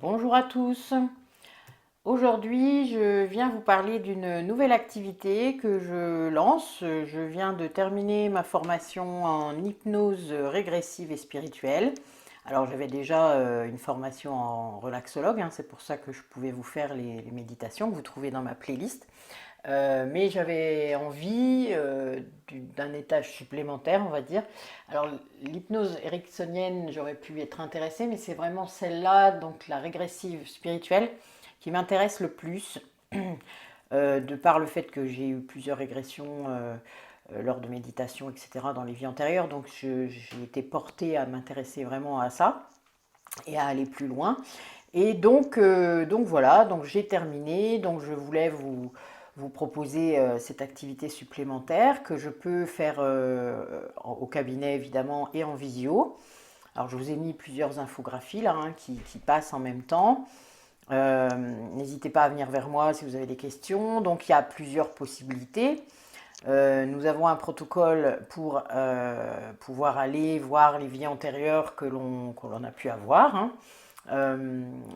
Bonjour à tous. Aujourd'hui, je viens vous parler d'une nouvelle activité que je lance. Je viens de terminer ma formation en hypnose régressive et spirituelle. Alors, j'avais déjà une formation en relaxologue, hein, c'est pour ça que je pouvais vous faire les méditations que vous trouvez dans ma playlist. Mais j'avais envie d'un étage supplémentaire, on va dire. Alors, l'hypnose ericksonienne, j'aurais pu être intéressée, mais c'est vraiment celle-là, donc la régressive spirituelle, qui m'intéresse le plus, de par le fait que j'ai eu plusieurs régressions lors de méditation, etc., dans les vies antérieures. Donc, j'ai été portée à m'intéresser vraiment à ça et à aller plus loin. Et donc voilà, donc j'ai terminé. Donc je voulais vous proposer cette activité supplémentaire que je peux faire au cabinet évidemment et en visio. Alors je vous ai mis plusieurs infographies là hein, qui passent en même temps. N'hésitez pas à venir vers moi si vous avez des questions. Donc il y a plusieurs possibilités. Nous avons un protocole pour pouvoir aller voir les vies antérieures que l'on a pu avoir. Hein.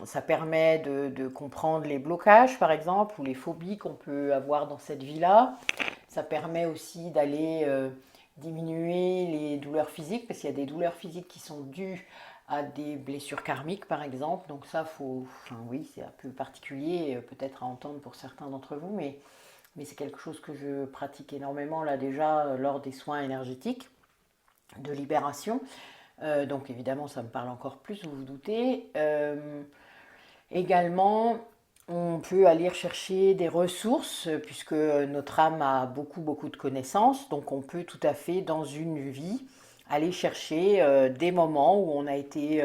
Ça permet de comprendre les blocages, par exemple, ou les phobies qu'on peut avoir dans cette vie-là. Ça permet aussi d'aller diminuer les douleurs physiques, parce qu'il y a des douleurs physiques qui sont dues à des blessures karmiques, par exemple. Donc ça, enfin, oui, c'est un peu particulier, peut-être à entendre pour certains d'entre vous, mais c'est quelque chose que je pratique énormément là déjà lors des soins énergétiques de libération. Donc évidemment, ça me parle encore plus, vous vous doutez. Également, on peut aller chercher des ressources, puisque notre âme a beaucoup de connaissances. Donc on peut tout à fait, dans une vie, aller chercher des moments où on a été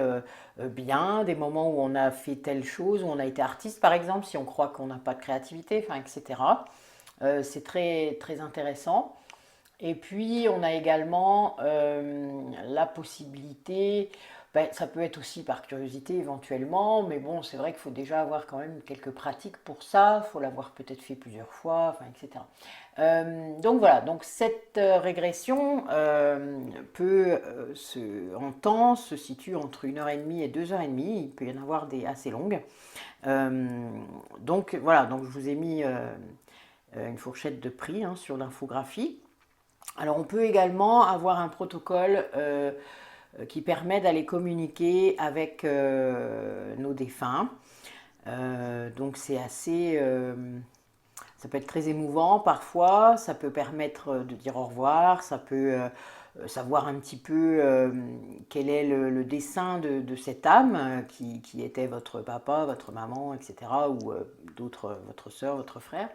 bien, des moments où on a fait telle chose, où on a été artiste par exemple, si on croit qu'on n'a pas de créativité, enfin, etc. C'est très intéressant. Et puis, on a également la possibilité, ben, ça peut être aussi par curiosité éventuellement, mais bon, c'est vrai qu'il faut déjà avoir quand même quelques pratiques pour ça, il faut l'avoir peut-être fait plusieurs fois, enfin, etc. Donc voilà, donc cette régression en temps, se situe entre 1h30 et 2h30, il peut y en avoir des assez longues. Donc voilà, donc je vous ai mis une fourchette de prix hein, sur l'infographie. Alors on peut également avoir un protocole qui permet d'aller communiquer avec nos défunts. Donc c'est assez... ça peut être très émouvant parfois, ça peut permettre de dire au revoir, ça peut savoir un petit peu quel est le dessein de cette âme qui était votre papa, votre maman, etc. Ou d'autres, votre soeur, votre frère.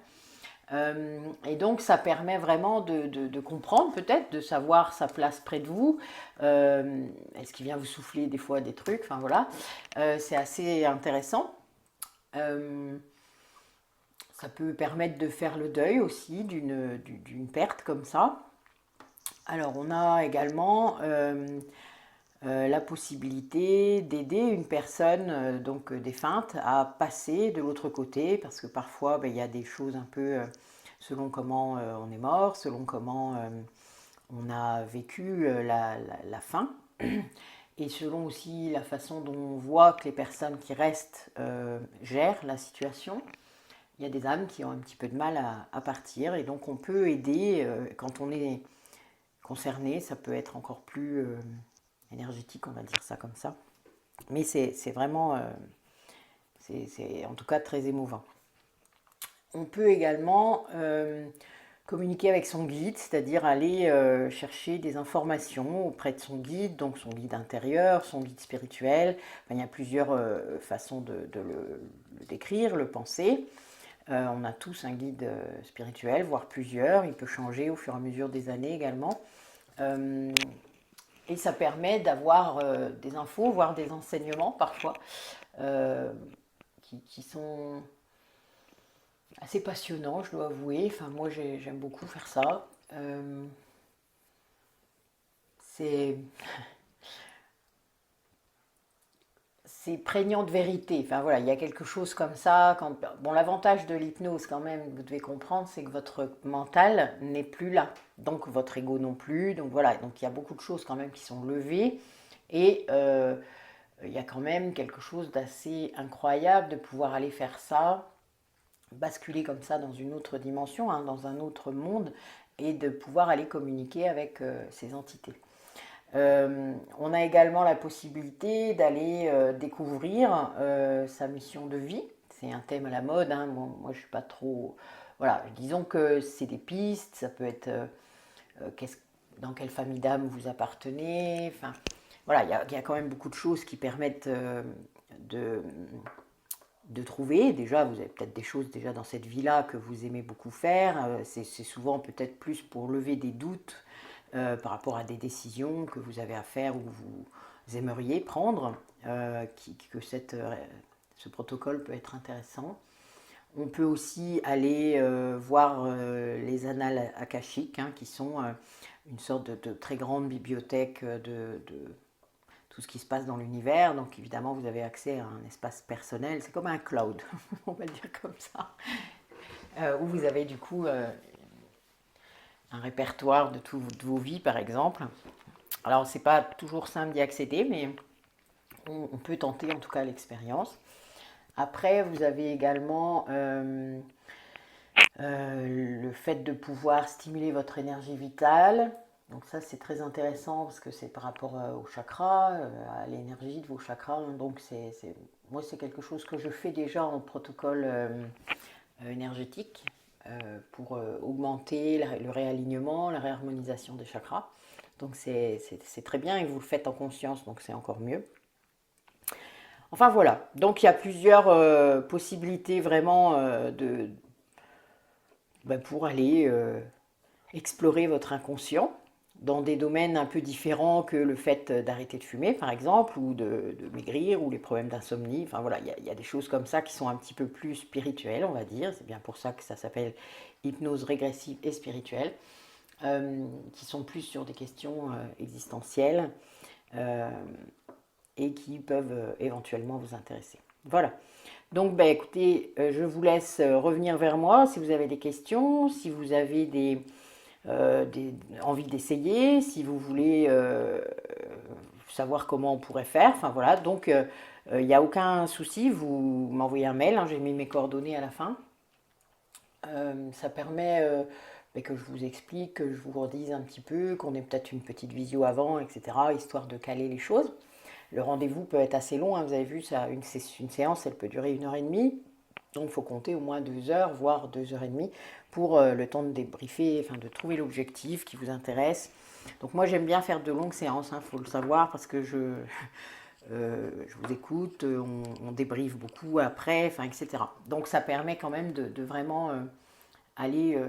Et donc ça permet vraiment de comprendre peut-être, de savoir sa place près de vous. Est-ce qu'il vient vous souffler des fois des trucs? Enfin voilà, c'est assez intéressant. Euh, Ça peut permettre de faire le deuil aussi d'une perte comme ça. Alors on a également la possibilité d'aider une personne donc défunte à passer de l'autre côté parce que parfois ben, il y a des choses un peu selon comment on est mort, selon comment on a vécu la fin et selon aussi la façon dont on voit que les personnes qui restent gèrent la situation. Il y a des âmes qui ont un petit peu de mal à partir et donc on peut aider quand on est concerné, ça peut être encore plus énergétique, on va dire ça comme ça. Mais c'est vraiment, c'est en tout cas très émouvant. On peut également communiquer avec son guide, c'est-à-dire aller chercher des informations auprès de son guide, donc son guide intérieur, son guide spirituel. Enfin, il y a plusieurs façons de le décrire, le penser. On a tous un guide spirituel, voire plusieurs. Il peut changer au fur et à mesure des années également. Euh, et ça permet d'avoir des infos, voire des enseignements parfois, euh, qui sont assez passionnants, je dois avouer. Enfin, moi, j'aime beaucoup faire ça. C'est c'est prégnant de vérité. Enfin voilà, il y a quelque chose comme ça. Bon, l'avantage de l'hypnose, quand même, vous devez comprendre, c'est que votre mental n'est plus là. Donc votre ego non plus. Donc voilà, donc il y a beaucoup de choses quand même qui sont levées. Et il y a quand même quelque chose d'assez incroyable de pouvoir aller faire ça, basculer comme ça dans une autre dimension, hein, dans un autre monde, et de pouvoir aller communiquer avec ces entités. On a également la possibilité d'aller découvrir sa mission de vie. C'est un thème à la mode, hein. Moi, je ne suis pas trop... Voilà, disons que c'est des pistes, ça peut être dans quelle famille d'âme vous appartenez. Enfin, voilà, il y a quand même beaucoup de choses qui permettent de, de trouver. Déjà, vous avez peut-être des choses déjà dans cette vie-là que vous aimez beaucoup faire. C'est souvent peut-être plus pour lever des doutes par rapport à des décisions que vous avez à faire ou que vous aimeriez prendre, que ce protocole peut être intéressant. On peut aussi aller voir les annales akashiques, hein, qui sont une sorte de très grande bibliothèque de tout ce qui se passe dans l'univers. Donc évidemment, vous avez accès à un espace personnel. C'est comme un cloud, on va le dire comme ça, où vous avez du coup un répertoire de toutes vos vies, par exemple. Alors, c'est pas toujours simple d'y accéder, mais on peut tenter en tout cas l'expérience. Après, vous avez également le fait de pouvoir stimuler votre énergie vitale. Donc ça, c'est très intéressant parce que c'est par rapport au chakra, à l'énergie de vos chakras. Donc moi, c'est quelque chose que je fais déjà en protocole énergétique pour augmenter le réalignement, la réharmonisation des chakras. Donc c'est très bien et vous le faites en conscience, donc c'est encore mieux. Enfin voilà, donc il y a plusieurs possibilités vraiment pour aller explorer votre inconscient dans des domaines un peu différents que le fait d'arrêter de fumer par exemple, ou de maigrir, ou les problèmes d'insomnie. Enfin voilà, il y a des choses comme ça qui sont un petit peu plus spirituelles, on va dire. C'est bien pour ça que ça s'appelle hypnose régressive et spirituelle, qui sont plus sur des questions existentielles et qui peuvent éventuellement vous intéresser. Voilà. Donc, écoutez, je vous laisse revenir vers moi si vous avez des questions, si vous avez envie d'essayer, si vous voulez savoir comment on pourrait faire. Enfin voilà, donc il n'y a aucun souci, vous m'envoyez un mail, hein, j'ai mis mes coordonnées à la fin. Ça permet que je vous explique, que je vous redise un petit peu, qu'on ait peut-être une petite visio avant, etc., histoire de caler les choses. Le rendez-vous peut être assez long, hein, vous avez vu, une séance, elle peut durer 1 h 30. Donc il faut compter au moins 2 heures, voire 2 h 30 pour le temps de débriefer, enfin de trouver l'objectif qui vous intéresse. Donc moi j'aime bien faire de longues séances, il faut le savoir, parce que je vous écoute, on débriefe beaucoup après, enfin, etc. Donc ça permet quand même de vraiment aller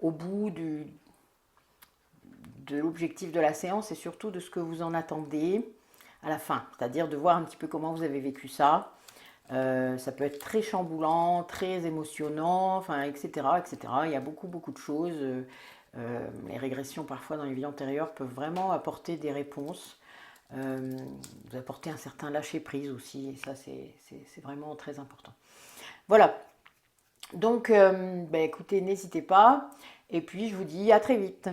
au bout de l'objectif de la séance et surtout de ce que vous en attendez à la fin. C'est-à-dire de voir un petit peu comment vous avez vécu ça. Ça peut être très chamboulant, très émotionnant, enfin, etc., etc. Il y a beaucoup, beaucoup de choses. Les régressions parfois dans les vies antérieures peuvent vraiment apporter des réponses. Vous apporter un certain lâcher-prise aussi, et ça c'est vraiment très important. Voilà, donc écoutez, n'hésitez pas, et puis je vous dis à très vite.